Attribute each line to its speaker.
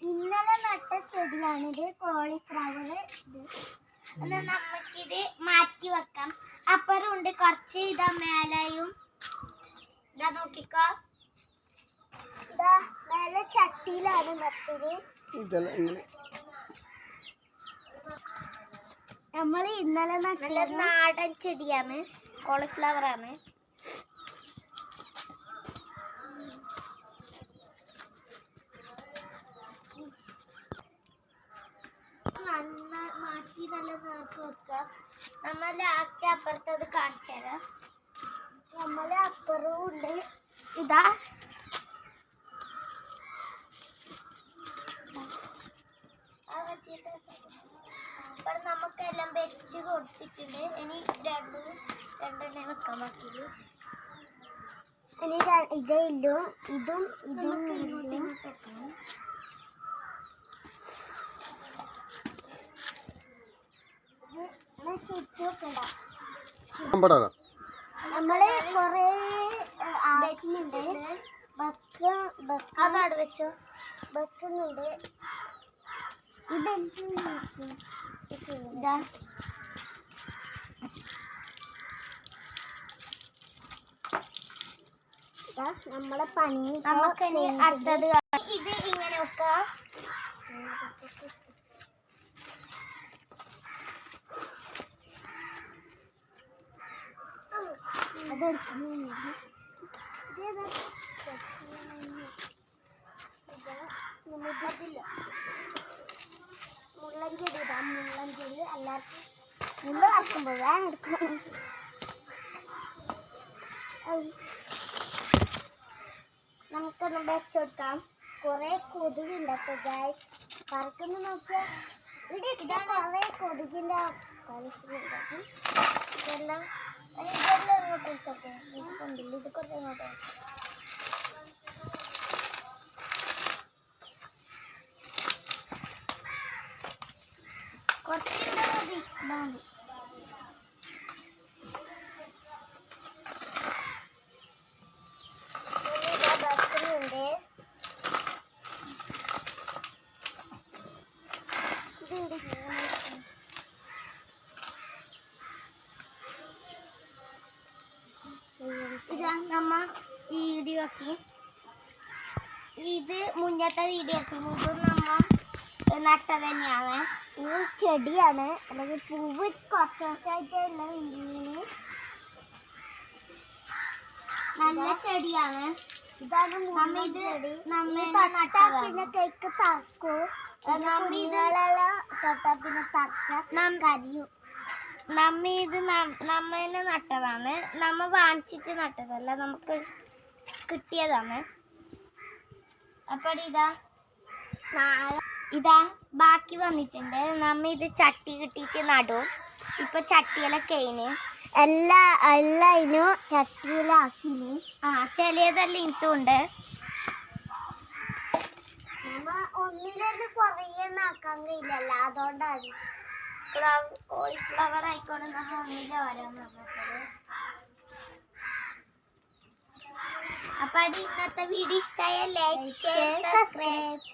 Speaker 1: ഇന്നലെ നട്ട ചെടിയാണിത്, കോളിഫ്ലവർ. എന്നാൽ നമുക്കിത് മാറ്റി വെക്കാം. അപ്പുറം ഉണ്ട് കുറച്ച്. ഇതാ മേലെയും ഇതാ നോക്കിക്കോ, ഇതാ മേലെ ചട്ടിയിലാണ് നട്ടത്. നമ്മൾ ഇന്നലെ നട്ട നാടൻ ചെടിയാണ്, കോളിഫ്ലവർ ആണ്. മാറ്റി നല്ല നേർക്ക് വെക്കാം. നമ്മൾ ലാസ്റ്റ് അപ്പുറത്തത് കാണിച്ചു തരാം. നമ്മളെ അപ്പുറവും ഉണ്ട്. ഇതാ അപ്പോൾ നമുക്കെല്ലാം വെച്ച് കൊടുത്തിട്ടുണ്ട്. ഇനി രണ്ടെണ്ണേ വെക്കാൻ ബാക്കിയുള്ളൂ. ഇനി ഇതേ ഇല്ലു, ഇതും വെക്കണം. നമ്മള് കൊറേ ആക്കുന്നുണ്ട്. അതവിടെ വെച്ചോ, വെക്കുന്നുണ്ട്. ഇതാ നമ്മളെ പണി. നമുക്ക് അടുത്തത് ഇത് ഇങ്ങനെ വെക്കാം. മുള്ളൻചെടി ഇതാ, മുള്ളൻചെടി എല്ലാവർക്കും മുള്ള കറക്കുമ്പോഴാണ് എടുക്കുന്നത്. നമുക്കൊന്ന് വെച്ചെടുക്കാം. കുറെ കൊതുകുണ്ടോ ഗായ്സ്, കറക്കുന്ന നോക്കിയാൽ ഇവിടെ കുറെ കൊതുകിന്റെ ഇതെല്ലാം ഇങ്ങോട്ട് എടുത്തൊക്കെ. ഇത് കൊണ്ടില്ല, ഇത് കുറച്ച് ഇങ്ങോട്ട് കുറച്ച് മതി. ബസ്സുണ്ട്. ഇതാ നമ്മ ഈ വീഡിയോ ആക്കി. ഇത് മുന്നത്തെ വീഡിയോ ആക്കി. ഇത് നമ്മ നട്ടത് തന്നെയാണ്. ഇത് ചെടിയാണ്, അല്ലെങ്കിൽ പൂവ് കുറച്ച് ദിവസമായിട്ടുള്ള വീഡിയോയില്. നല്ല ചെടിയാണ്. ഇതാണ് പിന്നെ കേക്ക് തറക്കൂ. തൊട്ടാ പിന്നെ തറക്ക കരിയും. ഇത് നമ്മനെ നട്ടതാണ്, നമ്മ വാങ്ങിച്ചിട്ട് നട്ടതല്ല, നമുക്ക് കിട്ടിയതാണ്. അപ്പോൾ ഇതാ ബാക്കി വന്നിട്ടുണ്ട്. നമ്മ ഇത് ചട്ടി കിട്ടിയിട്ട് നടും. ഇപ്പൊ ചട്ടിയെല്ലാം കഴിഞ്ഞ് എല്ലാതിനും ചട്ടിയിലാക്കിന്. ചിലതെല്ലാം ഇതുണ്ട്. നമ്മ ഒന്നിലൊന്ന് കുറേ ആക്കാൻ കഴിയില്ലല്ല, അതുകൊണ്ടാണ്. കോളിഫ്ലവർ ആയിക്കോട്ടെ, നമ്മൾ ഒന്നിലെ ഓരോന്ന്. അപ്പോൾ ഇന്നത്തെ വീഡിയോ ഇഷ്ടമായ ലൈക്ക്, ഷെയർ, സബ്സ്ക്രൈബ്.